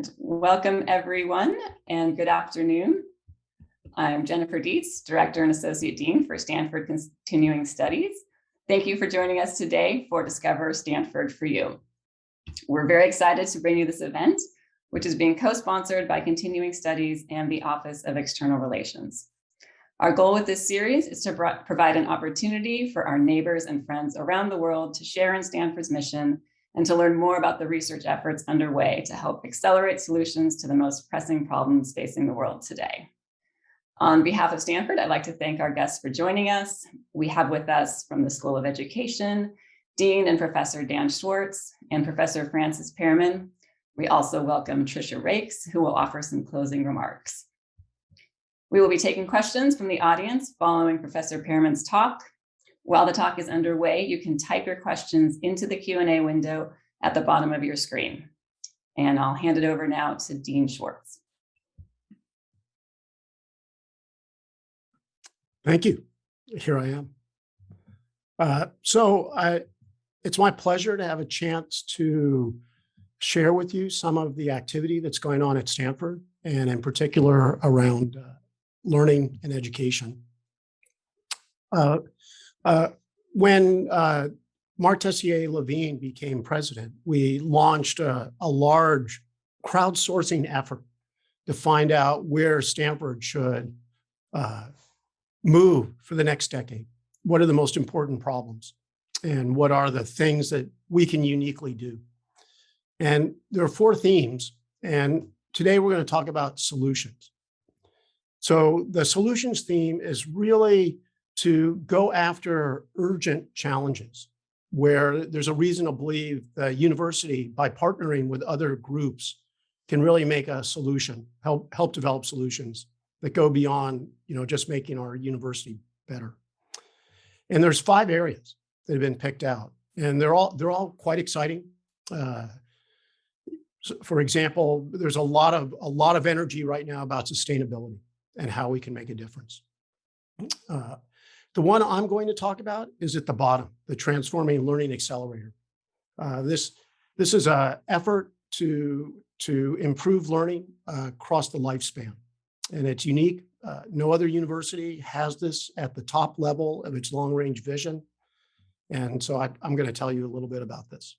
And welcome everyone, and good afternoon. I'm Jennifer Dietz, Director and Associate Dean for Stanford Continuing Studies. Thank you for joining us today for Discover Stanford for You. We're very excited to bring you this event, which is being co-sponsored by Continuing Studies and the Office of External Relations. Our goal with this series is to provide an opportunity for our neighbors and friends around the world to share in Stanford's mission and to learn more about the research efforts underway to help accelerate solutions to the most pressing problems facing the world today. On behalf of Stanford, I'd like to thank our guests for joining us. We have with us from the School of Education, Dean and Professor Dan Schwartz and Professor Francis Pearman. We also welcome Tricia Rakes, who will offer some closing remarks. We will be taking questions from the audience following Professor Pearman's talk. While the talk is underway, you can type your questions into the Q&A window at the bottom of your screen. And I'll hand it over now to Dean Schwartz. Thank you. Here I am. It's my pleasure to have a chance to share with you some of the activity that's going on at Stanford, and in particular around learning and education. When Mark Tessier-Levine became president, we launched a large crowdsourcing effort to find out where Stanford should move for the next decade. What are the most important problems? And what are the things that we can uniquely do? And there are 4 themes, and today we're going to talk about solutions. So the solutions theme is really to go after urgent challenges where there's a reason to believe the university, by partnering with other groups, can really make a solution, help develop solutions that go beyond, just making our university better. And there's 5 areas that have been picked out, and they're all quite exciting. For example, there's a lot of energy right now about sustainability and how we can make a difference. The one I'm going to talk about is at the bottom, the Transforming Learning Accelerator. This is an effort to improve learning across the lifespan, and it's unique. No other university has this at the top level of its long-range vision, and so I'm going to tell you a little bit about this.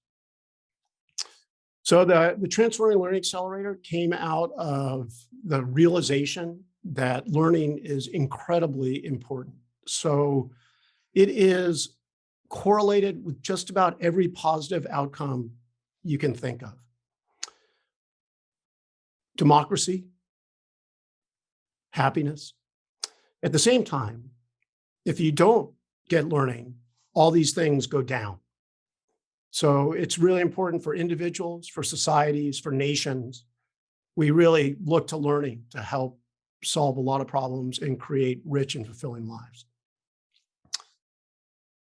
So the Transforming Learning Accelerator came out of the realization that learning is incredibly important. So it is correlated with just about every positive outcome you can think of. Democracy, happiness. At the same time, if you don't get learning, all these things go down. So it's really important for individuals, for societies, for nations. We really look to learning to help solve a lot of problems and create rich and fulfilling lives.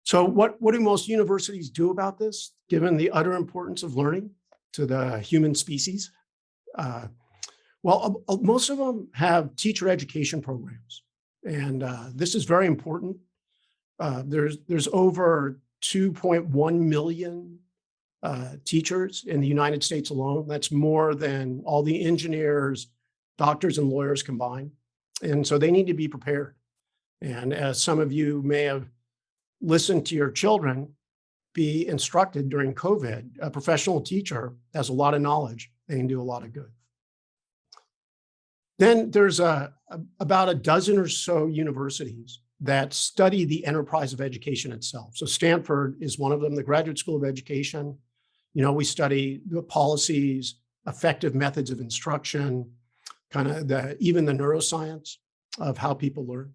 So what do most universities do about this, given the utter importance of learning to the human species? Well, most of them have teacher education programs, and this is very important. There's over 2.1 million teachers in the United States alone. That's more than all the engineers, doctors, and lawyers combined. And so they need to be prepared. And as some of you may have listened to your children be instructed during COVID, a professional teacher has a lot of knowledge. They can do a lot of good. Then there's about a dozen or so universities that study the enterprise of education itself. So Stanford is one of them, the Graduate School of Education. We study the policies, effective methods of instruction, even the neuroscience of how people learn.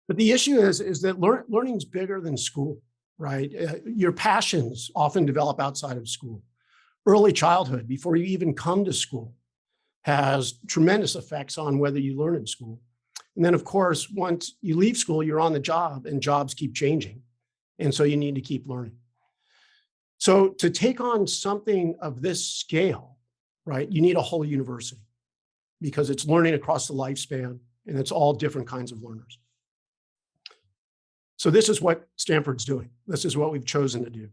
But the issue is that learning is bigger than school, right? Your passions often develop outside of school. Early childhood, before you even come to school, has tremendous effects on whether you learn in school. And then, of course, once you leave school, you're on the job, and jobs keep changing. And so you need to keep learning. So to take on something of this scale, right, you need a whole university because it's learning across the lifespan, and it's all different kinds of learners. So this is what Stanford's doing. This is what we've chosen to do.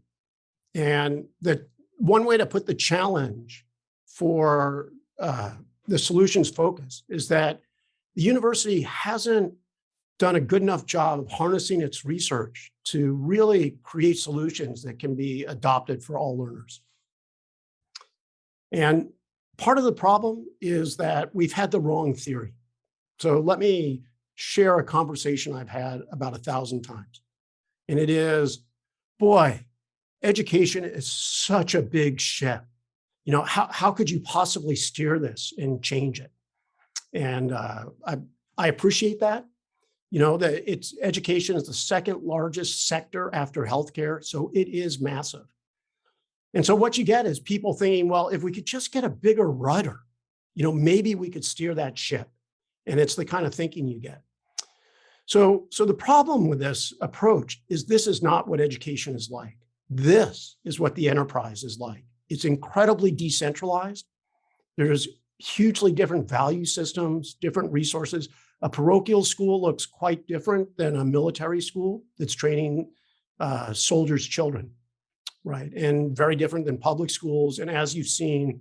And the one way to put the challenge for the solutions focus is that the university hasn't done a good enough job of harnessing its research to really create solutions that can be adopted for all learners. And part of the problem is that we've had the wrong theory. So let me share a conversation I've had about 1,000 times. And it is, boy, education is such a big ship. You know, how could you possibly steer this and change it? And I appreciate that. You know, that education is the second largest sector after healthcare, so it is massive. And so what you get is people thinking, well, if we could just get a bigger rudder, you know, maybe we could steer that ship. And it's the kind of thinking you get. So the problem with this approach is this is not what education is like. This is what the enterprise is like. It's incredibly decentralized. There's hugely different value systems, different resources. A parochial school looks quite different than a military school that's training soldiers' children, right? And very different than public schools. And as you've seen,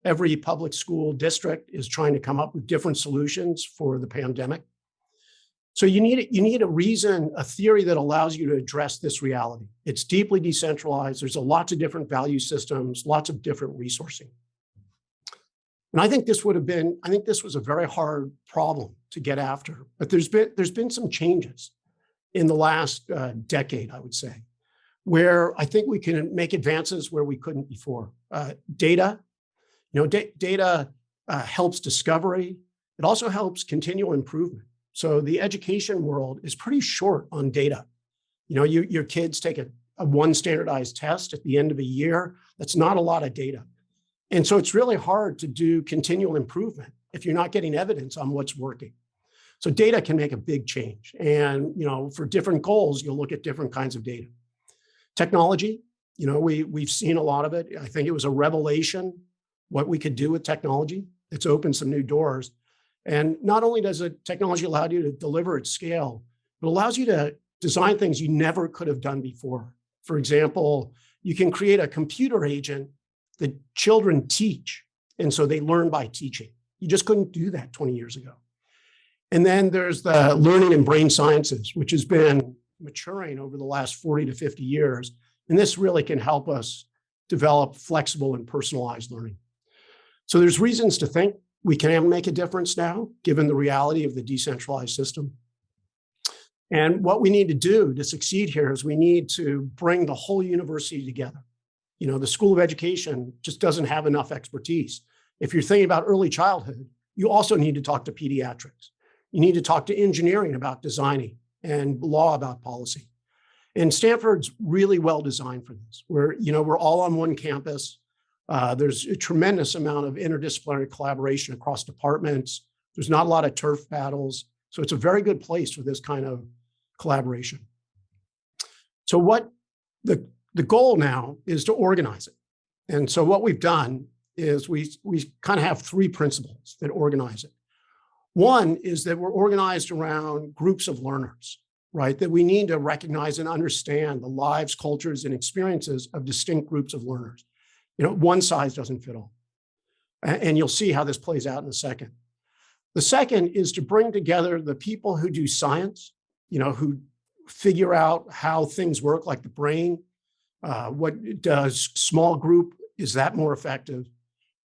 every public school district is trying to come up with different solutions for the pandemic. So you need a reason, a theory that allows you to address this reality. It's deeply decentralized. There's lots of different value systems, lots of different resourcing. And I think this was a very hard problem to get after, but there's been some changes in the last decade, I would say, where I think we can make advances where we couldn't before. Data helps discovery. It also helps continual improvement. So the education world is pretty short on data. You know, your kids take a one standardized test at the end of a year. That's not a lot of data. And so it's really hard to do continual improvement if you're not getting evidence on what's working. So data can make a big change. And, you know, for different goals, you'll look at different kinds of data. Technology, you know, we've seen a lot of it. I think it was a revelation what we could do with technology. It's opened some new doors. And not only does the technology allow you to deliver at scale, but it allows you to design things you never could have done before. For example, you can create a computer agent that children teach. And so they learn by teaching. You just couldn't do that 20 years ago. And then there's the learning and brain sciences, which has been maturing over the last 40 to 50 years. And this really can help us develop flexible and personalized learning. So there's reasons to think we can make a difference now, given the reality of the decentralized system. And what we need to do to succeed here is we need to bring the whole university together. You know, the School of Education just doesn't have enough expertise. If you're thinking about early childhood, you also need to talk to pediatrics. You need to talk to engineering about designing and law about policy. And Stanford's really well designed for this. We're all on one campus. There's a tremendous amount of interdisciplinary collaboration across departments. There's not a lot of turf battles. So it's a very good place for this kind of collaboration. So what the goal now is to organize it. And so what we've done is we kind of have three principles that organize it. One is that we're organized around groups of learners, right? That we need to recognize and understand the lives, cultures, and experiences of distinct groups of learners. You know, one size doesn't fit all. And you'll see how this plays out in a second. The second is to bring together the people who do science, you know, who figure out how things work, like the brain. What does small group, is that more effective?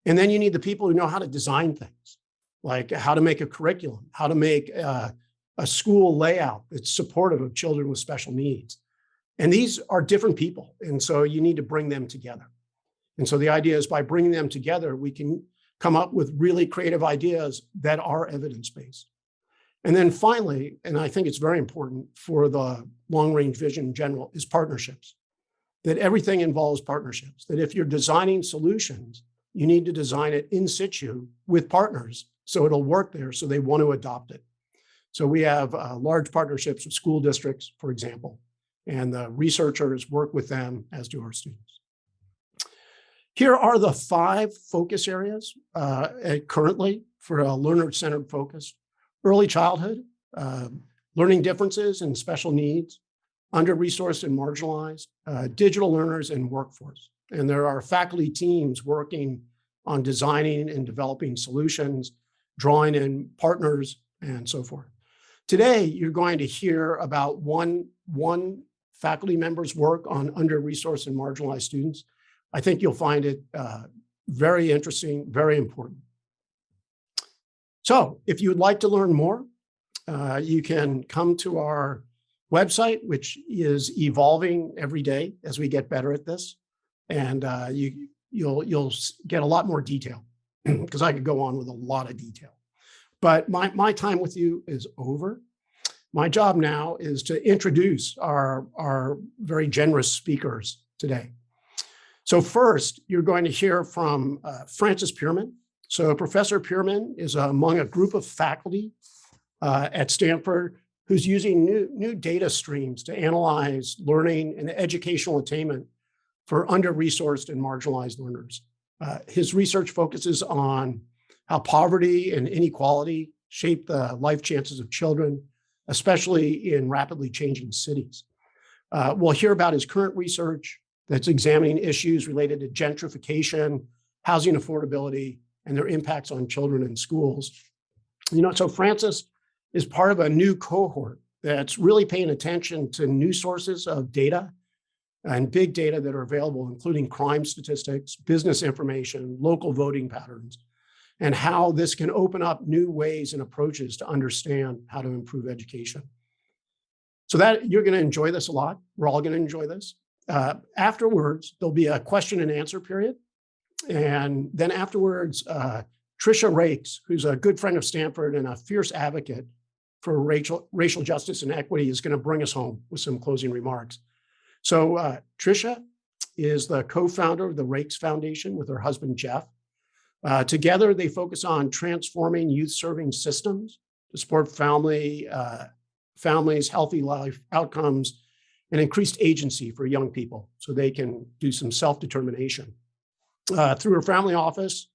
And then you need the people who know how to design things, like how to make a curriculum, how to make a school layout that's supportive of children with special needs. And these are different people. And so you need to bring them together. And so the idea is by bringing them together, we can come up with really creative ideas that are evidence-based. And then finally, and I think it's very important for the long-range vision in general, is partnerships. That everything involves partnerships. That if you're designing solutions, you need to design it in situ with partners so it'll work there, so they want to adopt it. So we have large partnerships with school districts, for example, and the researchers work with them, as do our students. Here are the 5 focus areas currently for a learner-centered focus. Early childhood, learning differences and special needs, under-resourced and marginalized, digital learners, and workforce. And there are faculty teams working on designing and developing solutions, drawing in partners, and so forth. Today, you're going to hear about one faculty member's work on under-resourced and marginalized students. I think you'll find it very interesting, very important. So if you would like to learn more, you can come to our website, which is evolving every day as we get better at this. And you'll get a lot more detail because I could go on with a lot of detail. But my time with you is over. My job now is to introduce our very generous speakers today. So first, you're going to hear from Francis Pearman. So Professor Pearman is among a group of faculty at Stanford who's using new data streams to analyze learning and educational attainment for under-resourced and marginalized learners. His research focuses on how poverty and inequality shape the life chances of children, especially in rapidly changing cities. We'll hear about his current research that's examining issues related to gentrification, housing affordability, and their impacts on children in schools. So Francis is part of a new cohort that's really paying attention to new sources of data and big data that are available, including crime statistics, business information, local voting patterns, and how this can open up new ways and approaches to understand how to improve education. So that you're going to enjoy this a lot. We're all going to enjoy this. Afterwards, there'll be a question and answer period. And then afterwards, Tricia Rakes, who's a good friend of Stanford and a fierce advocate for racial justice and equity, is going to bring us home with some closing remarks. So Tricia is the co-founder of the Rakes Foundation with her husband, Jeff. Together, they focus on transforming youth-serving systems to support families' healthy life outcomes and increased agency for young people so they can do some self-determination. Through her family office,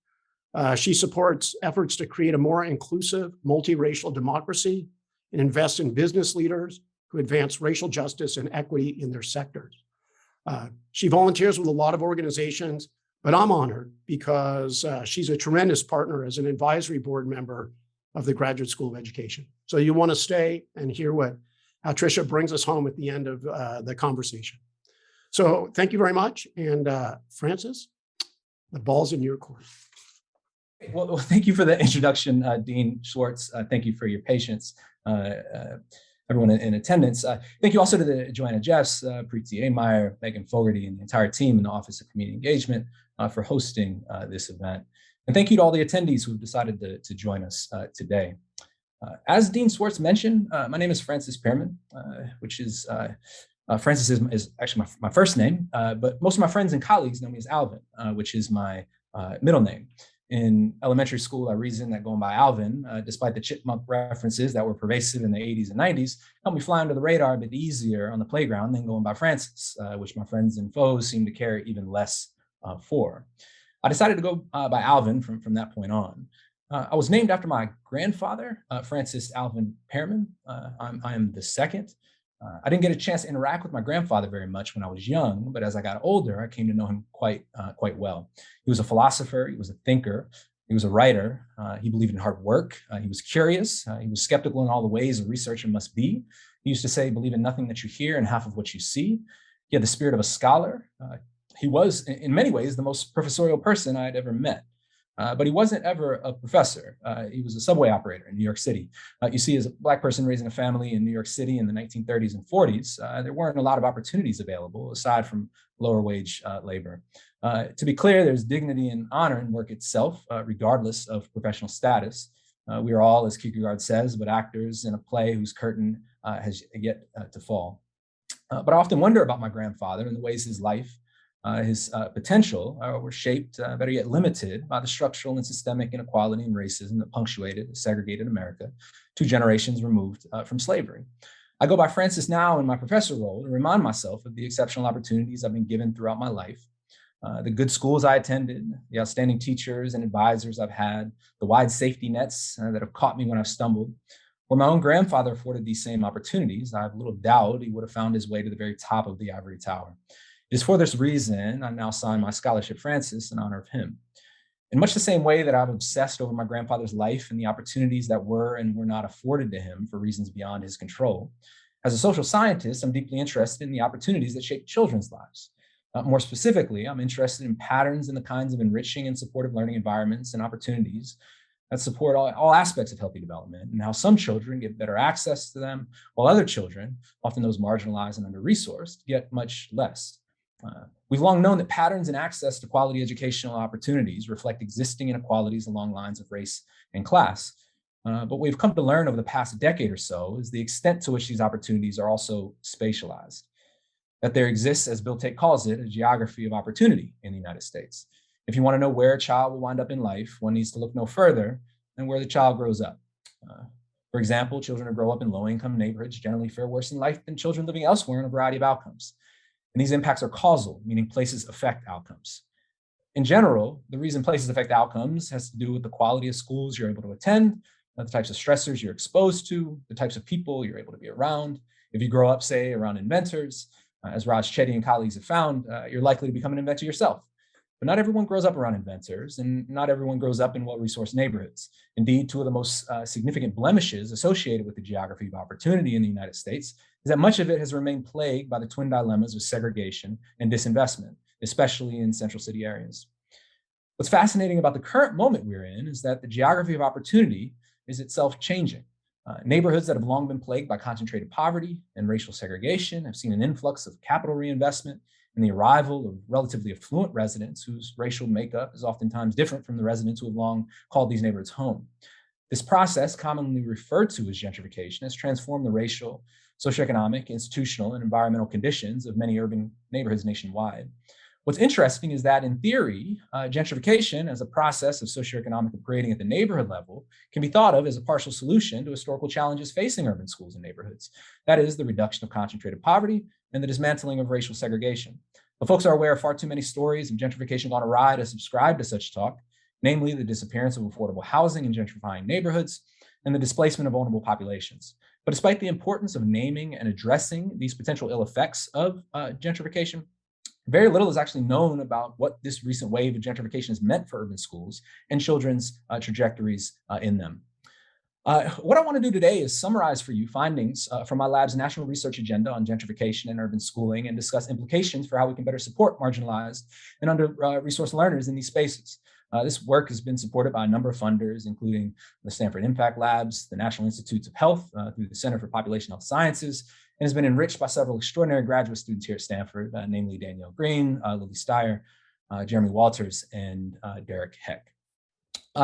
she supports efforts to create a more inclusive, multiracial democracy and invest in business leaders who advance racial justice and equity in their sectors. She volunteers with a lot of organizations, but I'm honored because she's a tremendous partner as an advisory board member of the Graduate School of Education. So you want to stay and hear how Tricia brings us home at the end of the conversation. So thank you very much. And Francis, the ball's in your court. Well, thank you for the introduction, Dean Schwartz. Thank you for your patience, everyone in attendance. Thank you also to Joanna Jeffs, Preeti Ameyer, Megan Fogarty, and the entire team in the Office of Community Engagement for hosting this event. And thank you to all the attendees who've decided to join us today. As Dean Schwartz mentioned, my name is Francis Pearman, which is, Francis is actually my first name, but most of my friends and colleagues know me as Alvin, which is my middle name. In elementary school, I reasoned that going by Alvin, despite the chipmunk references that were pervasive in the 80s and 90s, helped me fly under the radar a bit easier on the playground than going by Francis, which my friends and foes seemed to care even less for. I decided to go by Alvin from that point on. I was named after my grandfather, Francis Alvin Pearman. I am the second. I didn't get a chance to interact with my grandfather very much when I was young, but as I got older, I came to know him quite well. He was a philosopher, he was a thinker, he was a writer, he believed in hard work, he was curious, he was skeptical in all the ways a researcher must be. He used to say, believe in nothing that you hear and half of what you see. He had the spirit of a scholar. He was, in many ways, the most professorial person I'd ever met. But he wasn't ever a professor. He was a subway operator in New York City. You see, as a Black person raising a family in New York City in the 1930s and 40s, there weren't a lot of opportunities available aside from lower wage labor. To be clear, there's dignity and honor in work itself, regardless of professional status. We are all, as Kierkegaard says, but actors in a play whose curtain has yet to fall. But I often wonder about my grandfather and the ways his life, his potential were shaped, better yet limited, by the structural and systemic inequality and racism that punctuated a segregated America 2 generations removed from slavery. I go by Francis now in my professor role to remind myself of the exceptional opportunities I've been given throughout my life, the good schools I attended, the outstanding teachers and advisors I've had, the wide safety nets that have caught me when I've stumbled. Where my own grandfather afforded these same opportunities, I have little doubt he would have found his way to the very top of the ivory tower. It is for this reason I now sign my scholarship Francis in honor of him. In much the same way that I'm obsessed over my grandfather's life and the opportunities that were and were not afforded to him for reasons beyond his control, as a social scientist, I'm deeply interested in the opportunities that shape children's lives. More specifically, I'm interested in patterns and the kinds of enriching and supportive learning environments and opportunities that support all aspects of healthy development, and how some children get better access to them, while other children, often those marginalized and under-resourced, get much less. We've long known that patterns and access to quality educational opportunities reflect existing inequalities along lines of race and class. But what we've come to learn over the past decade or so is the extent to which these opportunities are also spatialized. That there exists, as Bill Tate calls it, a geography of opportunity in the United States. If you want to know where a child will wind up in life, one needs to look no further than where the child grows up. For example, children who grow up in low-income neighborhoods generally fare worse in life than children living elsewhere in a variety of outcomes. And these impacts are causal, meaning places affect outcomes. In general, the reason places affect outcomes has to do with the quality of schools you're able to attend, the types of stressors you're exposed to, the types of people you're able to be around. If you grow up, say, around inventors, as Raj Chetty and colleagues have found, you're likely to become an inventor yourself. But not everyone grows up around inventors, and not everyone grows up in well-resourced neighborhoods. Indeed, two of the most significant blemishes associated with the geography of opportunity in the United States is that much of it has remained plagued by the twin dilemmas of segregation and disinvestment, especially in central city areas. What's fascinating about the current moment we're in is that the geography of opportunity is itself changing. Neighborhoods that have long been plagued by concentrated poverty and racial segregation have seen an influx of capital reinvestment and the arrival of relatively affluent residents whose racial makeup is oftentimes different from the residents who have long called these neighborhoods home. This process, commonly referred to as gentrification, has transformed the racial, socioeconomic, institutional, and environmental conditions of many urban neighborhoods nationwide. What's interesting is that in theory, gentrification as a process of socioeconomic upgrading at the neighborhood level can be thought of as a partial solution to historical challenges facing urban schools and neighborhoods. That is the reduction of concentrated poverty and the dismantling of racial segregation. But folks are aware of far too many stories of gentrification gone awry to subscribe to such talk, namely the disappearance of affordable housing in gentrifying neighborhoods and the displacement of vulnerable populations. But despite the importance of naming and addressing these potential ill effects of gentrification, very little is actually known about what this recent wave of gentrification has meant for urban schools and children's trajectories in them. What I want to do today is summarize for you findings from my lab's national research agenda on gentrification and urban schooling and discuss implications for how we can better support marginalized and under-resourced learners in these spaces. This work has been supported by a number of funders, including the Stanford Impact Labs, the National Institutes of Health through the Center for Population Health Sciences, and has been enriched by several extraordinary graduate students here at Stanford, namely Danielle Green, Lily Steyer, Jeremy Walters, and Derek Heck.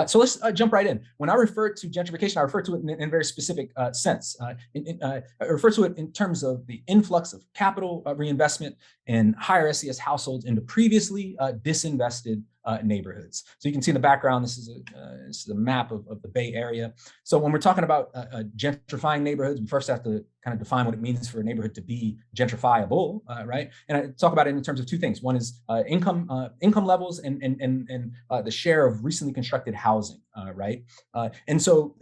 So let's jump right in. When I refer to gentrification, I refer to it in a very specific sense. I refer to it in terms of the influx of capital reinvestment in higher SES households into previously disinvested neighborhoods. So you can see in the background, this is a map of the Bay Area. So when we're talking about gentrifying neighborhoods, we first have to kind of define what it means for a neighborhood to be gentrifiable, right? And I talk about it in terms of two things. One is income levels and the share of recently constructed housing, right? And so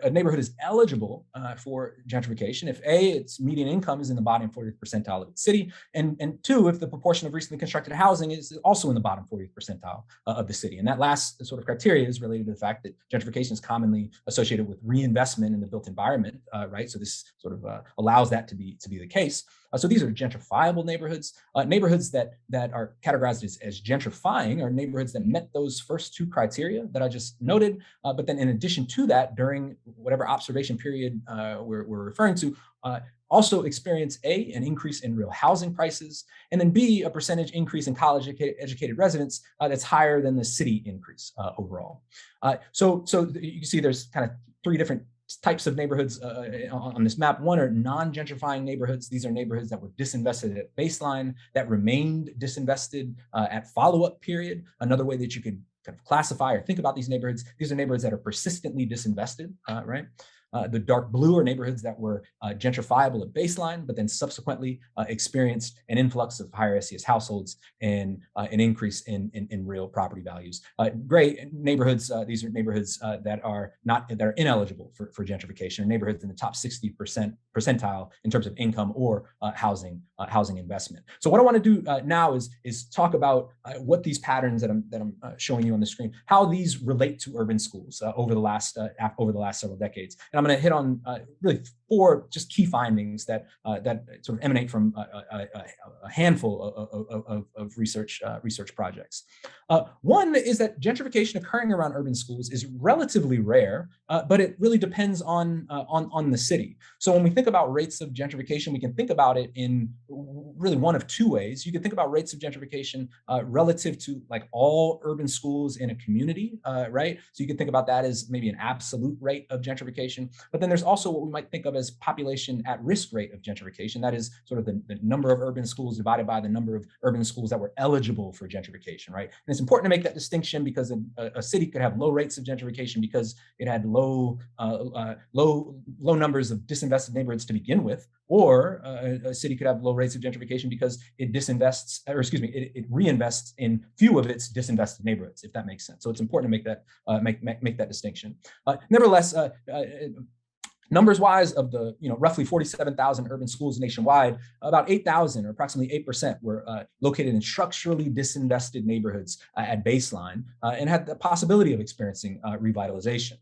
a neighborhood is eligible for gentrification if A, its median income is in the bottom 40th percentile of its city, and two, if the proportion of recently constructed housing is also in the bottom 40th percentile of the city. And that last sort of criteria is related to the fact that gentrification is commonly associated with reinvestment in the built environment, right? So this sort of allows that to be the case. So these are gentrifiable neighborhoods. Neighborhoods that are categorized as gentrifying are neighborhoods that met those first two criteria that I just noted. But then in addition to that, during whatever observation period we're referring to, also experience A, an increase in real housing prices, and then B, a percentage increase in college educated residents that's higher than the city increase overall. So you can see there's kind of three different types of neighborhoods on this map. One are non-gentrifying neighborhoods. These are neighborhoods that were disinvested at baseline, that remained disinvested at follow-up period. Another way that you could kind of classify or think about these neighborhoods are neighborhoods that are persistently disinvested, right? The dark blue are neighborhoods that were gentrifiable at baseline, but then subsequently experienced an influx of higher SES households and an increase in real property values. Gray neighborhoods, these are neighborhoods that are ineligible for gentrification, neighborhoods in the top 60% percentile in terms of income or housing investment. So what I want to do now is talk about what these patterns that I'm showing you on the screen, how these relate to urban schools over the last several decades. And I'm going to hit on really 4 just key findings that sort of emanate from a handful of research projects. One is that gentrification occurring around urban schools is relatively rare, but it really depends on the city. So when we think about rates of gentrification, we can think about it in really one of 2 ways. You can think about rates of gentrification relative to like all urban schools in a community, right? So you can think about that as maybe an absolute rate of gentrification. But then there's also what we might think of as population at risk rate of gentrification. That is sort of the number of urban schools divided by the number of urban schools that were eligible for gentrification, right? And it's important to make that distinction because a city could have low rates of gentrification because it had low numbers of disinvested neighborhoods to begin with, or a city could have low rates of gentrification because it reinvests in few of its disinvested neighborhoods, if that makes sense. So it's important to make that distinction. Nevertheless, numbers-wise, of the roughly 47,000 urban schools nationwide, about 8,000, or approximately 8%, were located in structurally disinvested neighborhoods at baseline and had the possibility of experiencing revitalization.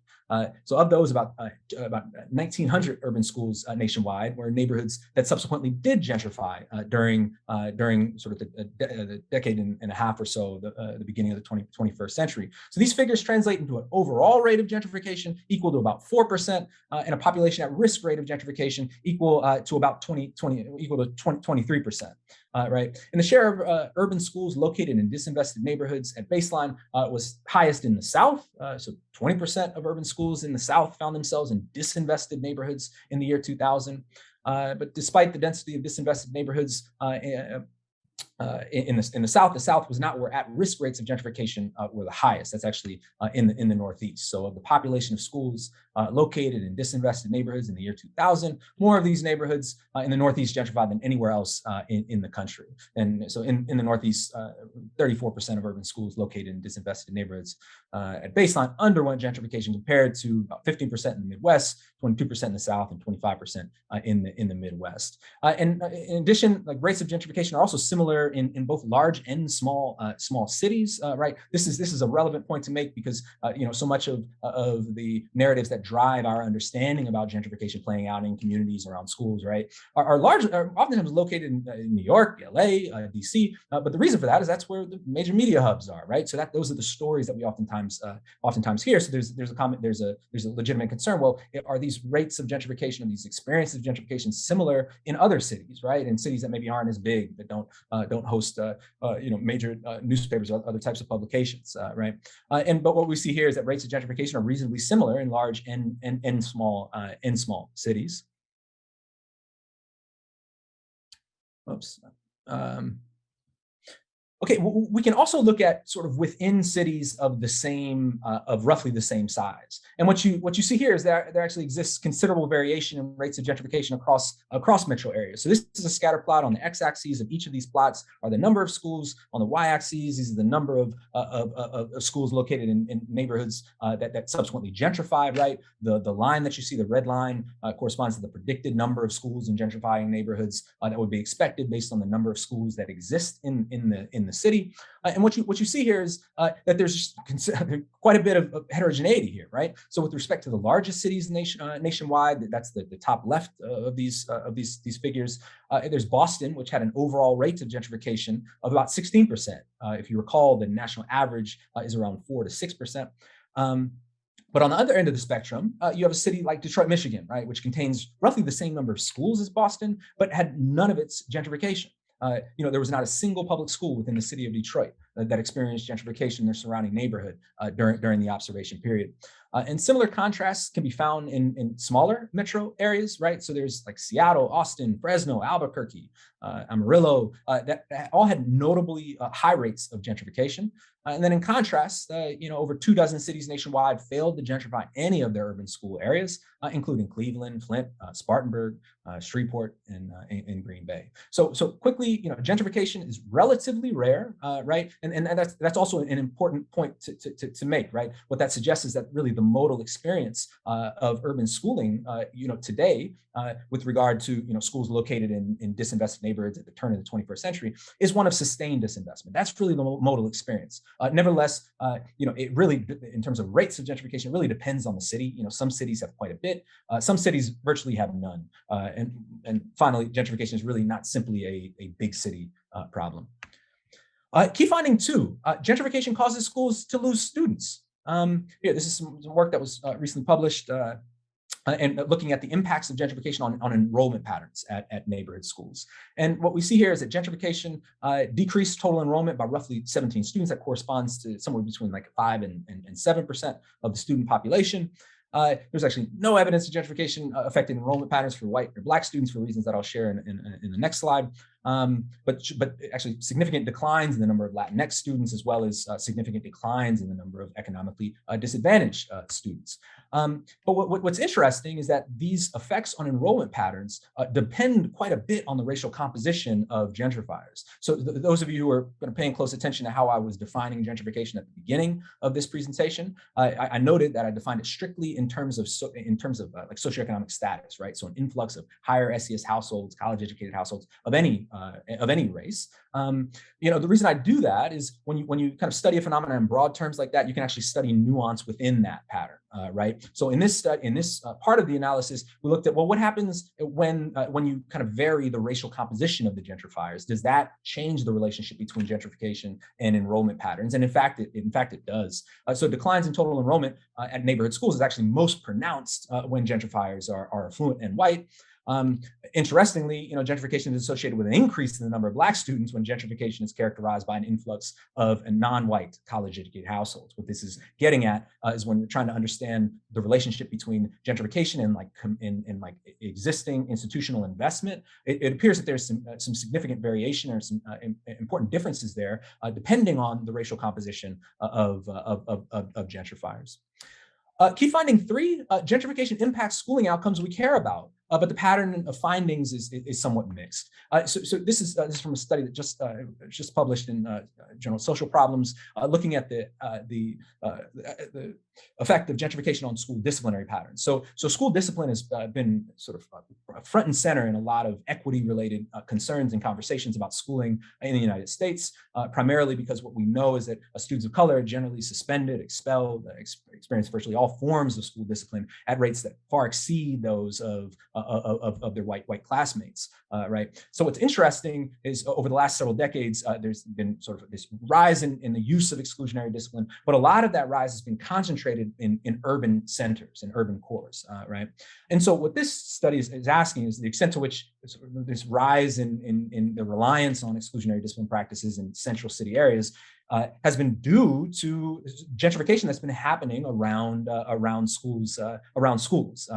So of those, about 1,900 urban schools nationwide were neighborhoods that subsequently did gentrify during sort of the decade and a half or so, the beginning of the 21st century. So these figures translate into an overall rate of gentrification equal to about 4%, and a population at risk rate of gentrification equal to about 23%. Right, and the share of urban schools located in disinvested neighborhoods at baseline was highest in the South. So 20% of urban schools in the South found themselves in disinvested neighborhoods in the year 2000. But despite the density of disinvested neighborhoods in the South was not where at-risk rates of gentrification were the highest. That's actually in the Northeast. So of the population of schools located in disinvested neighborhoods in the year 2000, more of these neighborhoods in the Northeast gentrified than anywhere else in the country. And so in the Northeast, 34% of urban schools located in disinvested neighborhoods at baseline underwent gentrification, compared to about 15% in the Midwest, 22% in the South, and 25% in the Midwest. And in addition, like, rates of gentrification are also similar in both large and small cities. Right. This is a relevant point to make because so much of the narratives that drive our understanding about gentrification playing out in communities around schools, right, are oftentimes located in New York, LA, DC. But the reason for that is that's where the major media hubs are, right? So those are the stories that we oftentimes hear. So there's a legitimate concern. Well, are these rates of gentrification and these experiences of gentrification similar in other cities, right? In cities that maybe aren't as big, that don't host major newspapers or other types of publications, right? But what we see here is that rates of gentrification are reasonably similar in large and small cities. Oops. Okay, we can also look at sort of within cities of roughly the same size. And what you see here is that there actually exists considerable variation in rates of gentrification across metro areas. So this is a scatter plot. On the x-axis of each of these plots are the number of schools. On the y-axis is the number of schools located in neighborhoods that subsequently gentrified, right? The line that you see, the red line, corresponds to the predicted number of schools in gentrifying neighborhoods that would be expected based on the number of schools that exist in the city. And what you see here is that there's quite a bit of heterogeneity here, right? So with respect to the largest cities nationwide, that's the top left of these figures. There's Boston, which had an overall rate of gentrification of about 16%. If you recall, the national average is around 4 to 6%. But on the other end of the spectrum, you have a city like Detroit, Michigan, right, which contains roughly the same number of schools as Boston, but had none of its gentrification. There was not a single public school within the city of Detroit. that experienced gentrification in their surrounding neighborhood during the observation period. And similar contrasts can be found in smaller metro areas, right? So there's like Seattle, Austin, Fresno, Albuquerque, Amarillo, that all had notably high rates of gentrification. And then in contrast, over 24 cities nationwide failed to gentrify any of their urban school areas, including Cleveland, Flint, Spartanburg, Shreveport, and Green Bay. So quickly, gentrification is relatively rare, right? And that's also an important point to make, right? What that suggests is that really the modal experience of urban schooling, today, with regard to schools located in disinvested neighborhoods at the turn of the 21st century, is one of sustained disinvestment. That's really the modal experience. Nevertheless, it really, in terms of rates of gentrification, really depends on the city. Some cities have quite a bit. Some cities virtually have none. And finally, gentrification is really not simply a big city problem. Key finding 2, gentrification causes schools to lose students. This is some work that was recently published and looking at the impacts of gentrification on enrollment patterns at neighborhood schools. And what we see here is that gentrification decreased total enrollment by roughly 17 students. That corresponds to somewhere between like 5 and 7% of the student population. There's actually no evidence of gentrification affecting enrollment patterns for white or Black students for reasons that I'll share in the next slide. But actually significant declines in the number of Latinx students, as well as significant declines in the number of economically disadvantaged students. But what's interesting is that these effects on enrollment patterns depend quite a bit on the racial composition of gentrifiers. So those of you who are paying close attention to how I was defining gentrification at the beginning of this presentation, I noted that I defined it strictly in terms of like socioeconomic status, right? So an influx of higher SES households, college-educated households of any race. The reason I do that is when you kind of study a phenomenon in broad terms like that, you can actually study nuance within that pattern, right? So in this part of the analysis, we looked at, well, what happens when you kind of vary the racial composition of the gentrifiers? Does that change the relationship between gentrification and enrollment patterns? And in fact, it does. So declines in total enrollment at neighborhood schools is actually most pronounced when gentrifiers are affluent and white. Interestingly, gentrification is associated with an increase in the number of Black students when gentrification is characterized by an influx of non-white college-educated households. What this is getting at is when we're trying to understand the relationship between gentrification and existing institutional investment, it appears that there's some significant variation or some important differences there, depending on the racial composition of gentrifiers. Key finding 3, gentrification impacts schooling outcomes we care about, but the pattern of findings is somewhat mixed. So this is from a study that just published in Journal of Social Problems, looking at the effect of gentrification on school disciplinary patterns. So school discipline has been sort of front and center in a lot of equity-related concerns and conversations about schooling in the United States, primarily because what we know is that students of color are generally suspended, expelled, experience virtually all forms of school discipline at rates that far exceed those of their white classmates, right? So what's interesting is over the last several decades, there's been sort of this rise in the use of exclusionary discipline, but a lot of that rise has been concentrated in urban centers, in urban cores, right? And so what this study is asking is the extent to which this rise in the reliance on exclusionary discipline practices in central city areas has been due to gentrification that's been happening around schools,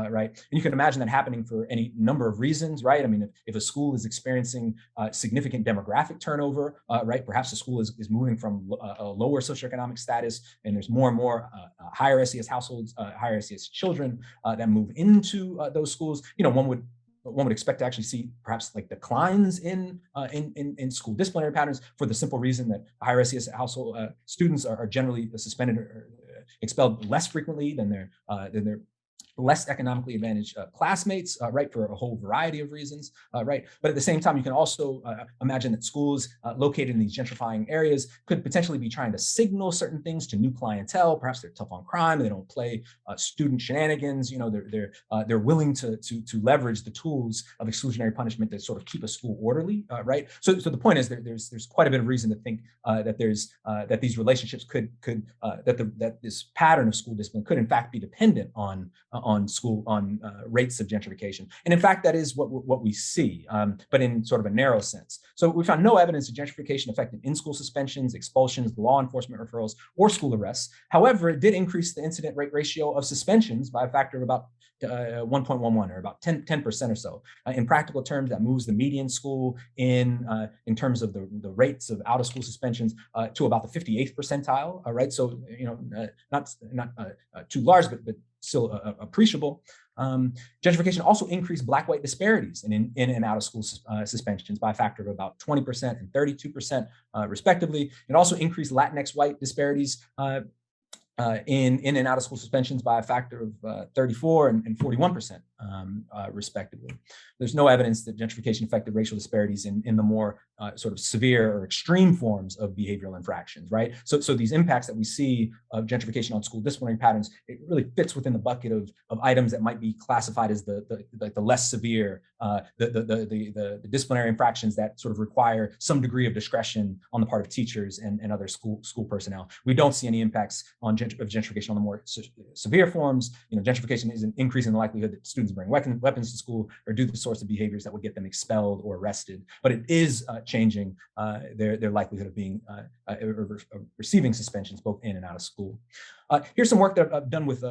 right? And you can imagine that happening for any number of reasons, right? I mean, if a school is experiencing significant demographic turnover, right? Perhaps the school is moving from a lower socioeconomic status, and there's more and more higher SES households, higher SES children that move into those schools. One would expect to actually see perhaps like declines in school disciplinary patterns for the simple reason that higher SES household students are generally suspended or expelled less frequently than their less economically advantaged classmates, right, for a whole variety of reasons, right? But at the same time, you can also imagine that schools located in these gentrifying areas could potentially be trying to signal certain things to new clientele. Perhaps they're tough on crime, they don't play student shenanigans. They're willing to leverage the tools of exclusionary punishment to sort of keep a school orderly, right? So the point is there's quite a bit of reason to think that these relationships that this pattern of school discipline could in fact be dependent on on rates of gentrification. And in fact, that is what we see, but in sort of a narrow sense. So we found no evidence of gentrification affecting in-school suspensions, expulsions, law enforcement referrals, or school arrests. However, it did increase the incident rate ratio of suspensions by a factor of about 1.11, or about 10% or so. In practical terms, that moves the median school in terms of the rates of out-of-school suspensions to about the 58th percentile. Right, so not too large, but still appreciable. Gentrification also increased Black-white disparities in and out of school suspensions by a factor of about 20% and 32%, respectively. It also increased Latinx white disparities in and out of school suspensions by a factor of 34 and 41%, respectively. There's no evidence that gentrification affected racial disparities in the more sort of severe or extreme forms of behavioral infractions, right? So these impacts that we see of gentrification on school disciplinary patterns, it really fits within the bucket of items that might be classified as the less severe, the disciplinary infractions that sort of require some degree of discretion on the part of teachers and other school personnel. We don't see any impacts of gentrification on the more severe forms. Gentrification isn't increasing the likelihood that students bring weapons to school or do the sorts of behaviors that would get them expelled or arrested, but it is changing their likelihood of being receiving suspensions both in and out of school. Here's some work that I've done with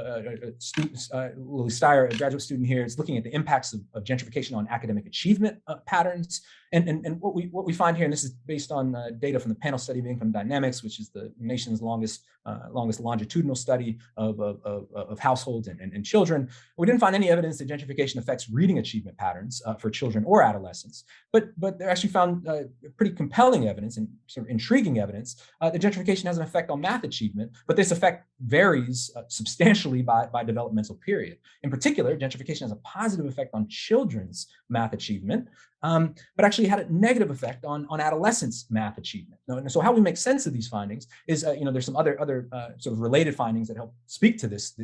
students. Lily Steyer, a graduate student here, is looking at the impacts of gentrification on academic achievement patterns. And what we find here, and this is based on data from the panel study of income dynamics, which is the nation's longest longitudinal study of households and children. We didn't find any evidence that gentrification affects reading achievement patterns for children or adolescents, but they actually found pretty compelling evidence and sort of intriguing evidence that gentrification has an effect on math achievement, but this effect varies substantially by developmental period. In particular, gentrification has a positive effect on children's math achievement, but actually had a negative effect on adolescents' math achievement. And so how we make sense of these findings is, there's some other sort of related findings that help speak to this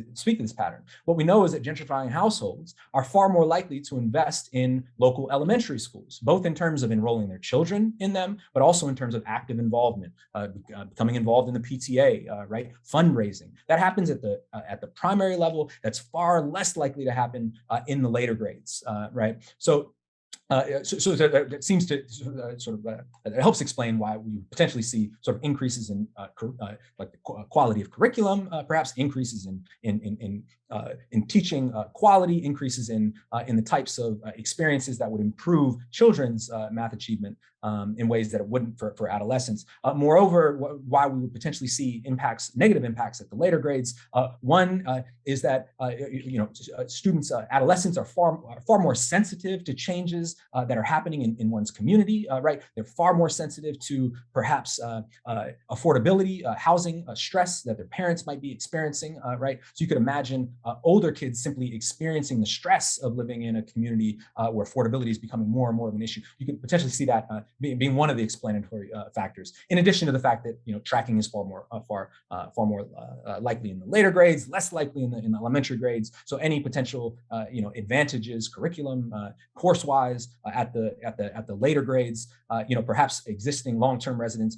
pattern. What we know is that gentrifying households are far more likely to invest in local elementary schools, both in terms of enrolling their children in them, but also in terms of active involvement, becoming involved in the PTA, right? Fundraising. That happens at the primary level. That's far less likely to happen in the later grades, right? So that seems to it helps explain why we potentially see sort of increases in like the quality of curriculum, perhaps increases in teaching quality, increases in the types of experiences that would improve children's math achievement in ways that it wouldn't for adolescents. Moreover, why we would potentially see negative impacts at the later grades. One is that students, adolescents are far more sensitive to changes that are happening in one's community, right? They're far more sensitive to perhaps affordability, housing stress that their parents might be experiencing, right? So you could imagine older kids simply experiencing the stress of living in a community where affordability is becoming more and more of an issue. You could potentially see that being one of the explanatory factors, in addition to the fact that tracking is far more likely in the later grades, less likely in the elementary grades. So any potential advantages, curriculum, course-wise at the later grades, perhaps existing long-term residents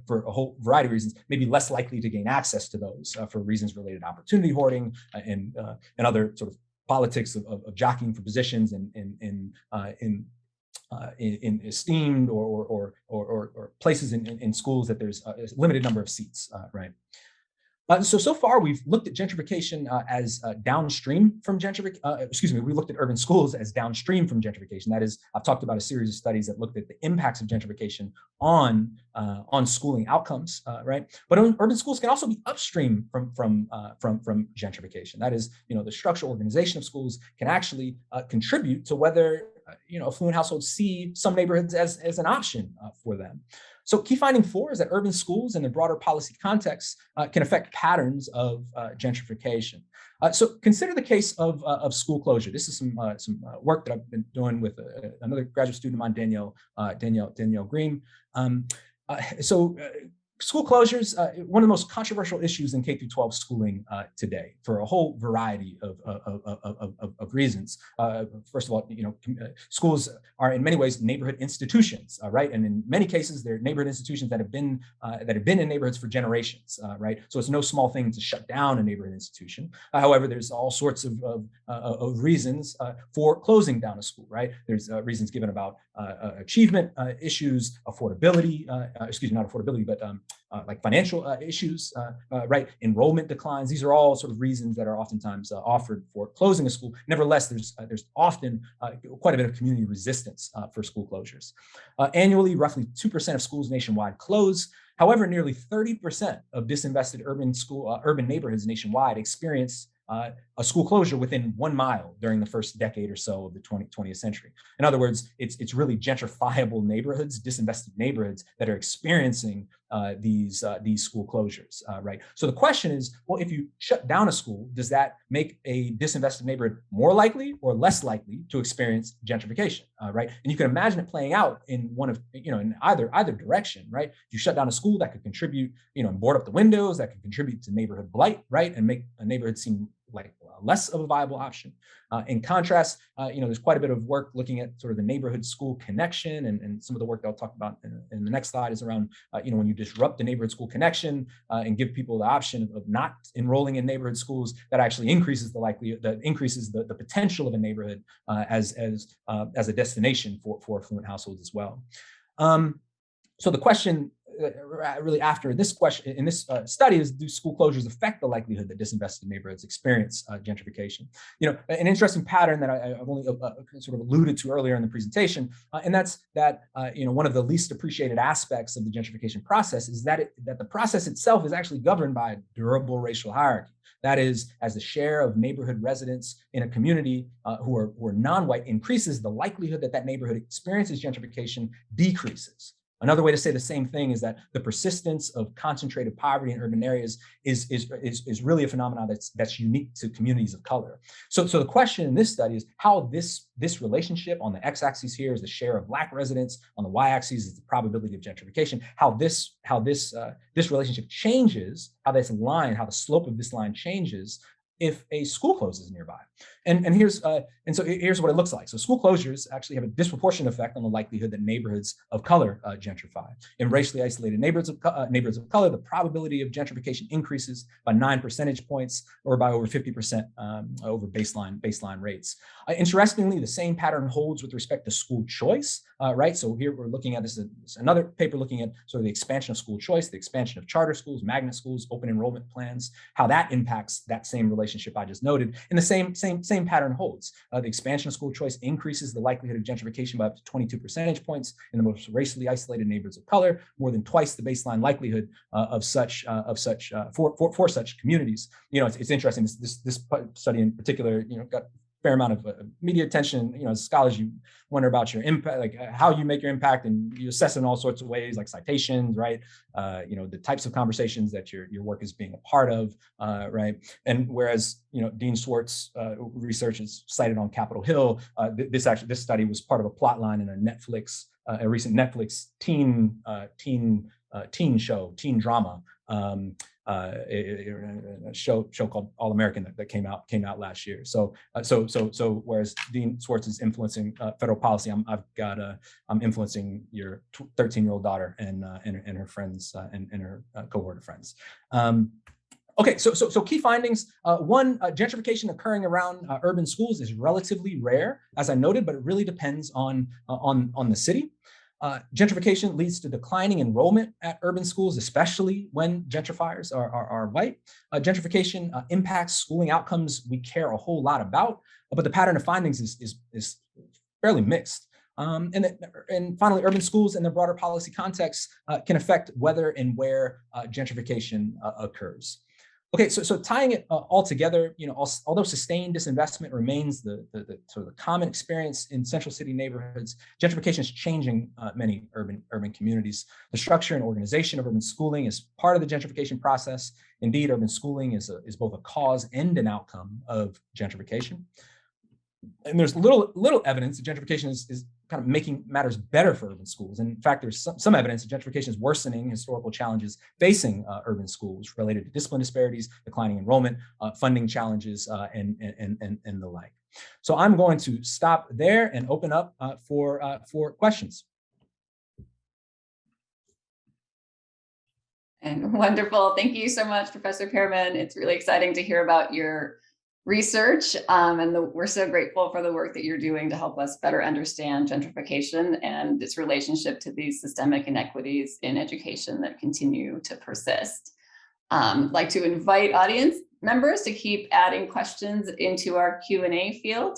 for a whole variety of reasons may be less likely to gain access to those for reasons related to opportunity hoarding and other sort of politics of jockeying for positions in esteemed or places in schools that there's a limited number of seats, right? So far, we've looked at gentrification as downstream from gentrification. We looked at urban schools as downstream from gentrification. That is, I've talked about a series of studies that looked at the impacts of gentrification on schooling outcomes, right? But urban schools can also be upstream from gentrification. That is, the structural organization of schools can actually contribute to whether affluent households see some neighborhoods as an option for them. So key finding 4 is that urban schools in the broader policy context can affect patterns of gentrification. So consider the case of school closure. This is some work that I've been doing with another graduate student of mine, Danielle Green. School closures, one of the most controversial issues in K through 12 schooling today, for a whole variety of reasons. First of all, schools are in many ways neighborhood institutions, right? And in many cases, they're neighborhood institutions that have been in neighborhoods for generations, right? So it's no small thing to shut down a neighborhood institution. However, there's all sorts of reasons for closing down a school, right? There's reasons given about achievement issues, affordability, excuse me, not affordability, but like financial issues, right? Enrollment declines. These are all sort of reasons that are oftentimes offered for closing a school. Nevertheless, there's often quite a bit of community resistance for school closures. Annually, roughly 2% of schools nationwide close. However, nearly 30% of disinvested urban neighborhoods nationwide experience a school closure within 1 mile during the first decade or so of the 20th century. In other words, it's really gentrifiable neighborhoods, disinvested neighborhoods that are experiencing these school closures, right? So the question is, well, if you shut down a school, does that make a disinvested neighborhood more likely or less likely to experience gentrification, right? And you can imagine it playing out in in either direction, right? If you shut down a school, that could contribute, and board up the windows, that could contribute to neighborhood blight, right? And make a neighborhood seem like less of a viable option. In contrast, there's quite a bit of work looking at sort of the neighborhood school connection, and some of the work that I'll talk about in the next slide is around, when you disrupt the neighborhood school connection and give people the option of not enrolling in neighborhood schools, that actually increases the likelihood, that increases the potential of a neighborhood as a destination for affluent households as well. So the question really after this question in this study is, do school closures affect the likelihood that disinvested neighborhoods experience gentrification? An interesting pattern that I've only sort of alluded to earlier in the presentation, and that's that one of the least appreciated aspects of the gentrification process is that the process itself is actually governed by a durable racial hierarchy. That is, as the share of neighborhood residents in a community who are non-white increases, the likelihood that neighborhood experiences gentrification decreases. Another way to say the same thing is that the persistence of concentrated poverty in urban areas is really a phenomenon that's unique to communities of color. So the question in this study is how this relationship, on the x-axis here is the share of Black residents, on the y-axis is the probability of gentrification, how this relationship changes, how the slope of this line changes if a school closes nearby. And here's what it looks like. So school closures actually have a disproportionate effect on the likelihood that neighborhoods of color gentrify. In racially isolated neighborhoods of color, the probability of gentrification increases by 9 percentage points, or by over 50% over baseline rates. Interestingly, the same pattern holds with respect to school choice, right? So here we're looking at this another paper looking at sort of the expansion of school choice, the expansion of charter schools, magnet schools, open enrollment plans, how that impacts that same relationship I just noted. And the same pattern holds. The expansion of school choice increases the likelihood of gentrification by up to 22 percentage points in the most racially isolated neighborhoods of color, more than twice the baseline likelihood for such communities. It's interesting. This study in particular, got fair amount of media attention. As scholars, you wonder about your impact, like how you make your impact, and you assess in all sorts of ways, like citations, right? The types of conversations that your work is being a part of, right? And whereas Dean Swartz research is cited on Capitol Hill, this study was part of a plot line in a recent Netflix teen drama. A show called All American that came out last year. So whereas Dean Swartz is influencing federal policy, I'm influencing your 13-year-old daughter and her friends and her cohort of friends. Okay, so key findings. One, gentrification occurring around urban schools is relatively rare, as I noted, but it really depends on the city. Gentrification leads to declining enrollment at urban schools, especially when gentrifiers are white. Gentrification impacts schooling outcomes we care a whole lot about, but the pattern of findings is fairly mixed. And finally, urban schools and their broader policy context can affect whether and where gentrification occurs. Okay, so tying it all together, although sustained disinvestment remains the sort of the common experience in central city neighborhoods, gentrification is changing many urban communities. The structure and organization of urban schooling is part of the gentrification process. Indeed, urban schooling is both a cause and an outcome of gentrification. And there's little evidence that gentrification is kind of making matters better for urban schools. And in fact, there's some evidence that gentrification is worsening historical challenges facing urban schools related to discipline disparities, declining enrollment, funding challenges, and the like. So I'm going to stop there and open up for questions. And wonderful. Thank you so much, Professor Pearman. It's really exciting to hear about your research. We're so grateful for the work that you're doing to help us better understand gentrification and its relationship to these systemic inequities in education that continue to persist. I'd like to invite audience members to keep adding questions into our Q&A field.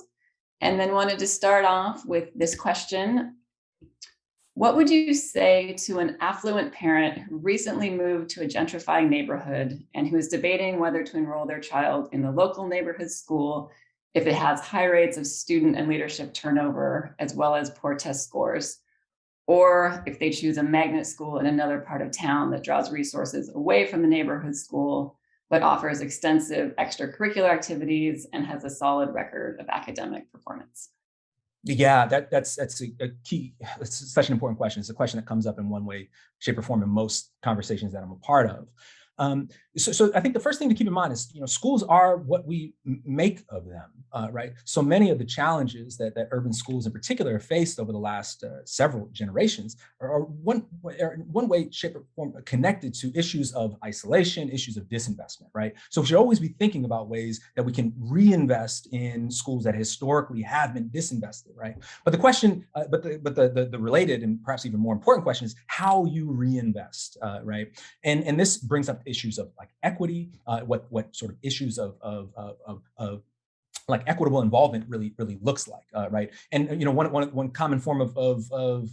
And then wanted to start off with this question. What would you say to an affluent parent who recently moved to a gentrifying neighborhood and who is debating whether to enroll their child in the local neighborhood school if it has high rates of student and leadership turnover, as well as poor test scores, or if they choose a magnet school in another part of town that draws resources away from the neighborhood school, but offers extensive extracurricular activities and has a solid record of academic performance? Yeah, that's a key. It's such an important question. It's a question that comes up in one way, shape, or form in most conversations that I'm a part of. So I think the first thing to keep in mind is, schools are what we make of them, right? So many of the challenges that urban schools in particular have faced over the last several generations are one way, shape, or form connected to issues of isolation, issues of disinvestment, right? So we should always be thinking about ways that we can reinvest in schools that historically have been disinvested, right? But the question, the related and perhaps even more important question is how you reinvest, right? And this brings up issues of like equity, what sort of issues of like equitable involvement really looks like, right? And one common form of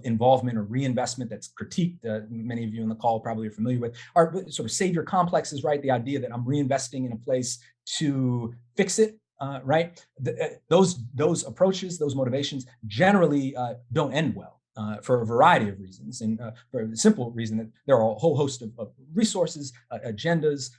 involvement or reinvestment that's critiqued, many of you on the call probably are familiar with, are sort of savior complexes, right? The idea that I'm reinvesting in a place to fix it. Right? Those approaches, those motivations generally don't end well. For a variety of reasons, and for the simple reason that there are a whole host of resources, agendas,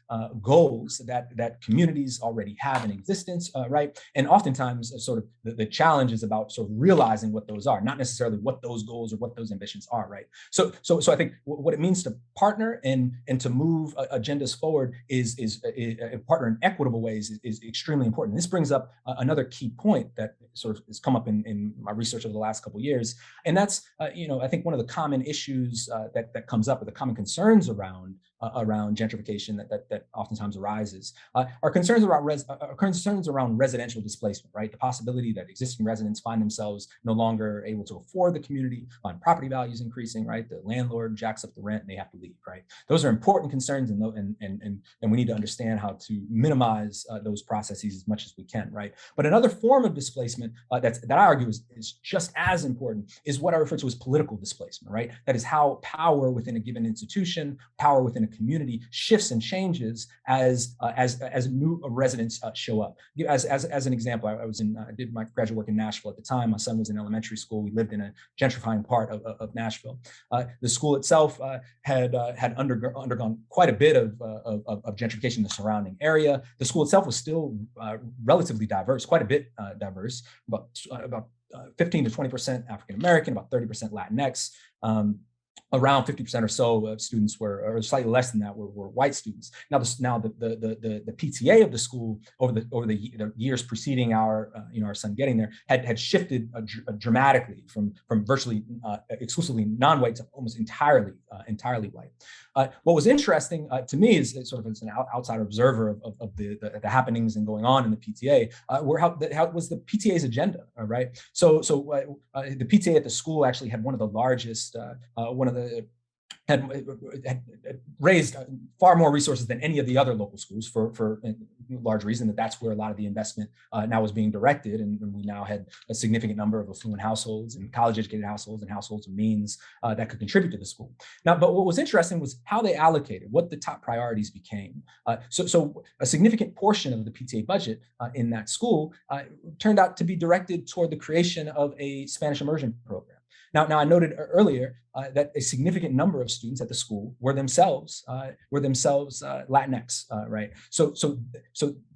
goals that communities already have in existence, right? And oftentimes, sort of the challenge is about sort of realizing what those are, not necessarily what those goals or what those ambitions are, right? So I think what it means to partner and to move agendas forward is partner in equitable ways is extremely important. This brings up another key point that sort of has come up in my research over the last couple of years, and that's I think one of the common issues that comes up, or the common concerns around gentrification that oftentimes arises are concerns around residential displacement, right? The possibility that existing residents find themselves no longer able to afford the community, find property values increasing, right? The landlord jacks up the rent and they have to leave, right? Those are important concerns, and we need to understand how to minimize those processes as much as we can, right? But another form of displacement that I argue is just as important is what I refer to as political displacement, right? That is how power within a given institution, power within a community shifts and changes as new residents show up. As an example, I did my graduate work in Nashville at the time. My son was in elementary school. We lived in a gentrifying part of Nashville. The school itself had undergone quite a bit of gentrification in the surrounding area. The school itself was still relatively diverse, quite a bit diverse, about 15 to 20% African American, about 30% Latinx. Around 50% or so of students or slightly less than that, were white students. Now, the PTA of the school over the years preceding our son getting there had shifted dramatically from virtually exclusively non-white to almost entirely white. What was interesting to me is sort of as an outsider observer of the happenings and going on in the PTA, how was the PTA's agenda, right? So the PTA at the school actually had one of the largest, had raised far more resources than any of the other local schools for a large reason that's where a lot of the investment now was being directed. And we now had a significant number of affluent households and college-educated households and households of means that could contribute to the school. Now, but what was interesting was how they allocated, what the top priorities became. So a significant portion of the PTA budget in that school turned out to be directed toward the creation of a Spanish immersion program. Now I noted earlier that a significant number of students at the school were themselves Latinx, right? So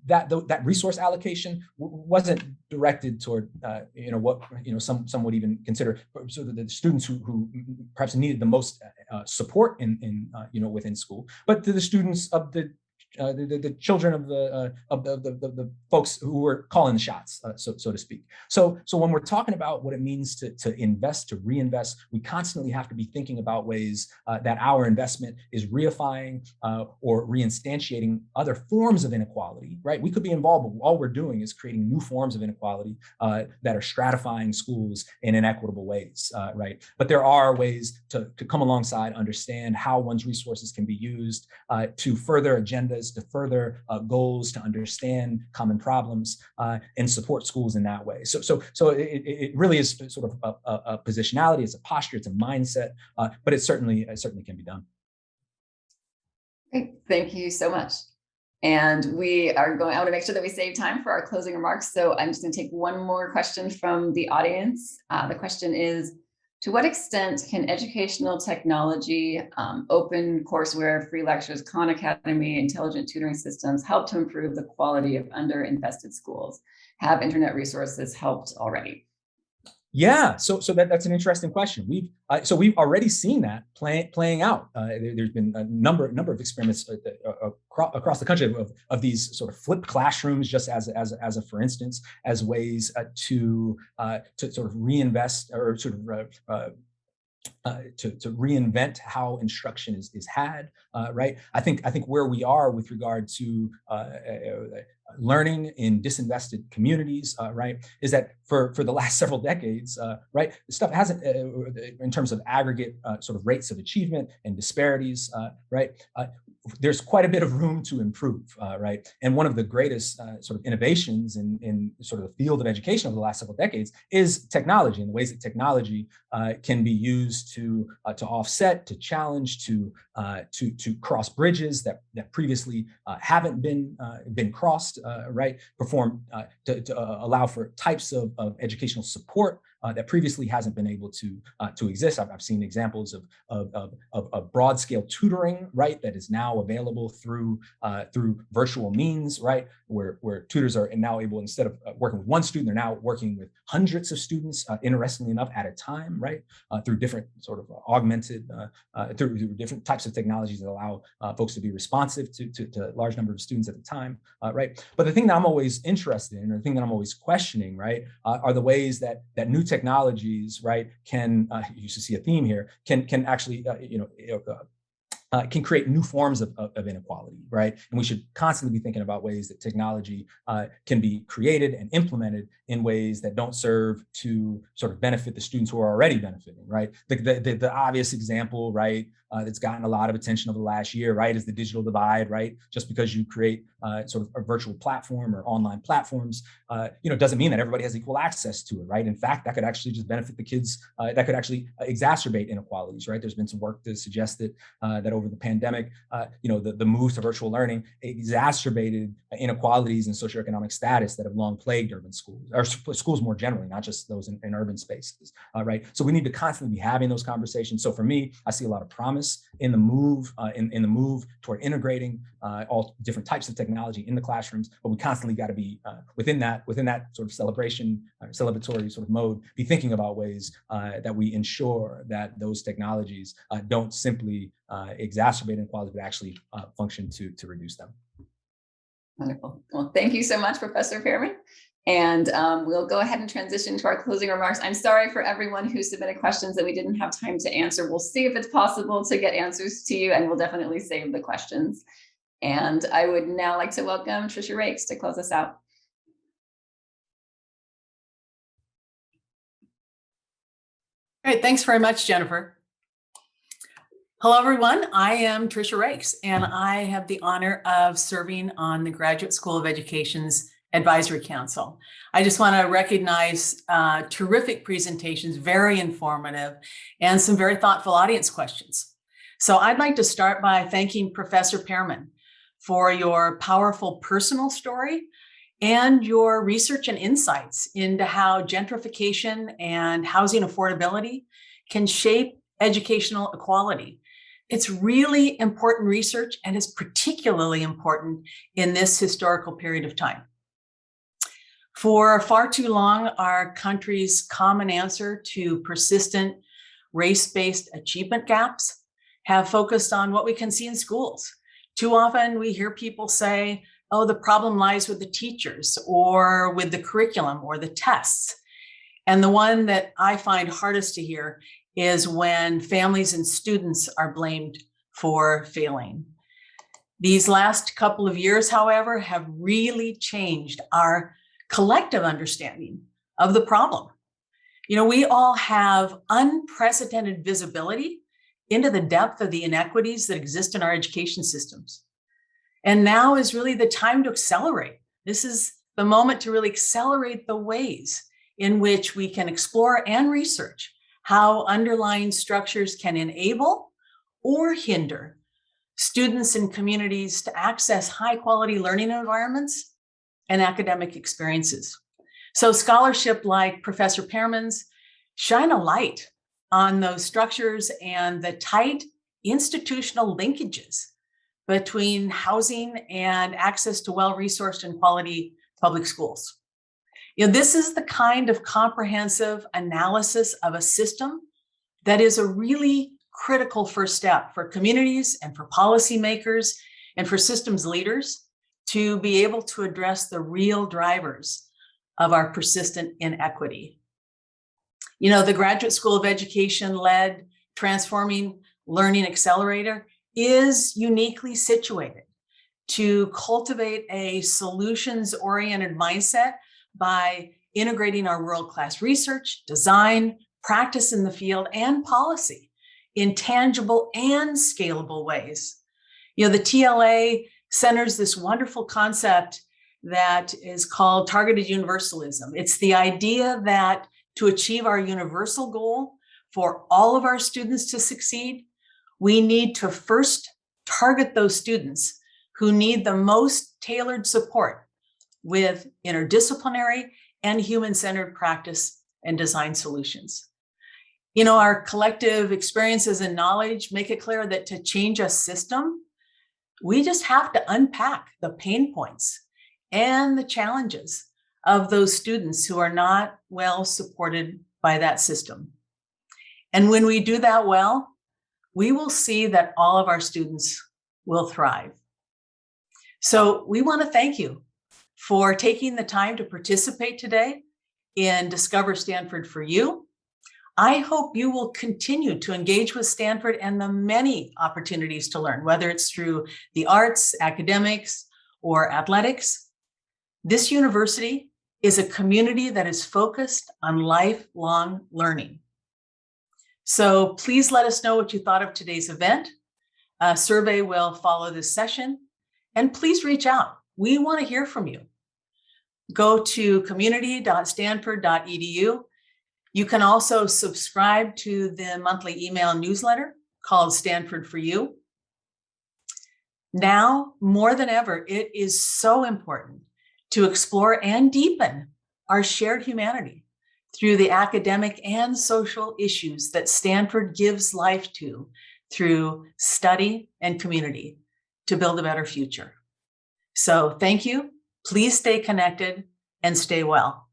that resource allocation wasn't directed toward what some would even consider sort of the students who perhaps needed the most support in within school, but to the students of the children of the folks who were calling the shots, so to speak. So when we're talking about what it means to invest, to reinvest, we constantly have to be thinking about ways that our investment is reifying or reinstantiating other forms of inequality, right? We could be involved, but all we're doing is creating new forms of inequality that are stratifying schools in inequitable ways, right? But there are ways to come alongside, understand how one's resources can be used to further agendas, to further goals, to understand common problems, and support schools in that way. So it really is sort of a positionality, it's a posture, it's a mindset, but it certainly can be done. Great, thank you so much. And I want to make sure that we save time for our closing remarks. So I'm just going to take one more question from the audience. The question is, to what extent can educational technology, open courseware, free lectures, Khan Academy, intelligent tutoring systems help to improve the quality of underinvested schools? Have internet resources helped already? Yeah, so that's an interesting question. We've already seen that playing out. There's been a number of experiments across the country of these sort of flipped classrooms, just as a for instance, as ways to sort of reinvest or sort of to reinvent how instruction is had, right? I think where we are with regard to learning in disinvested communities, right, is that for the last several decades, right, stuff hasn't, in terms of aggregate sort of rates of achievement and disparities, right, there's quite a bit of room to improve, right? And one of the greatest sort of innovations in sort of the field of education over the last several decades is technology, and the ways that technology can be used to offset, to challenge, to cross bridges that previously haven't been crossed, right? To allow for types of educational support that previously hasn't been able to exist. I've seen examples of broad scale tutoring, right, that is now available through virtual means, right, where tutors are now able, instead of working with one student, they're now working with hundreds of students, interestingly enough, at a time, right, through different sort of augmented, through different types of technologies that allow folks to be responsive to a large number of students at a time, right? But the thing that I'm always interested in, or the thing that I'm always questioning, right, are the ways that new technologies, right, can, you should see a theme here, can actually, can create new forms of inequality, right? And we should constantly be thinking about ways that technology can be created and implemented in ways that don't serve to sort of benefit the students who are already benefiting, right? The obvious example, right, that's gotten a lot of attention over the last year, right, is the digital divide, right? Just because you create sort of a virtual platform or online platforms, doesn't mean that everybody has equal access to it, right? In fact, that could actually just benefit the kids. That could actually exacerbate inequalities, right? There's been some work to suggest that over the pandemic, the move to virtual learning exacerbated inequalities in socioeconomic status that have long plagued urban schools, or schools more generally, not just those in urban spaces, right? So we need to constantly be having those conversations. So for me, I see a lot of promise in the move toward integrating all different types of technology in the classrooms, but we constantly got to be within that sort of celebratory sort of mode, be thinking about ways that we ensure that those technologies don't simply exacerbate inequality, but actually function to reduce them. Wonderful. Well, thank you so much, Professor Pearman. And we'll go ahead and transition to our closing remarks. I'm sorry for everyone who submitted questions that we didn't have time to answer. We'll see if it's possible to get answers to you, and we'll definitely save the questions. And I would now like to welcome Tricia Rakes to close us out. Great, thanks very much, Jennifer. Hello, everyone. I am Tricia Rakes, and I have the honor of serving on the Graduate School of Education's Advisory Council. I just want to recognize terrific presentations, very informative, and some very thoughtful audience questions. So I'd like to start by thanking Professor Pearman for your powerful personal story and your research and insights into how gentrification and housing affordability can shape educational equality. It's really important research, and it's particularly important in this historical period of time. For far too long, our country's common answer to persistent race-based achievement gaps have focused on what we can see in schools. Too often we hear people say, oh, the problem lies with the teachers or with the curriculum or the tests. And the one that I find hardest to hear is when families and students are blamed for failing. These last couple of years, however, have really changed our collective understanding of the problem. You know, we all have unprecedented visibility into the depth of the inequities that exist in our education systems. And now is really the time to accelerate. This is the moment to really accelerate the ways in which we can explore and research how underlying structures can enable or hinder students and communities to access high quality learning environments and academic experiences. So scholarship like Professor Pearman's shine a light on those structures and the tight institutional linkages between housing and access to well-resourced and quality public schools. You know, this is the kind of comprehensive analysis of a system that is a really critical first step for communities and for policymakers and for systems leaders to be able to address the real drivers of our persistent inequity. You know, the Graduate School of Education-led Transforming Learning Accelerator is uniquely situated to cultivate a solutions-oriented mindset by integrating our world-class research, design, practice in the field, and policy in tangible and scalable ways. You know, the TLA centers this wonderful concept that is called targeted universalism. It's the idea that to achieve our universal goal for all of our students to succeed, we need to first target those students who need the most tailored support with interdisciplinary and human-centered practice and design solutions. You know, our collective experiences and knowledge make it clear that to change a system, we just have to unpack the pain points and the challenges of those students who are not well supported by that system. And when we do that well, we will see that all of our students will thrive. So we want to thank you for taking the time to participate today in Discover Stanford for You. I hope you will continue to engage with Stanford and the many opportunities to learn, whether it's through the arts, academics, or athletics. This university is a community that is focused on lifelong learning. So please let us know what you thought of today's event. A survey will follow this session, and please reach out. We want to hear from you. Go to community.stanford.edu. You can also subscribe to the monthly email newsletter called Stanford for You. Now, more than ever, it is so important to explore and deepen our shared humanity through the academic and social issues that Stanford gives life to through study and community to build a better future. So thank you. Please stay connected and stay well.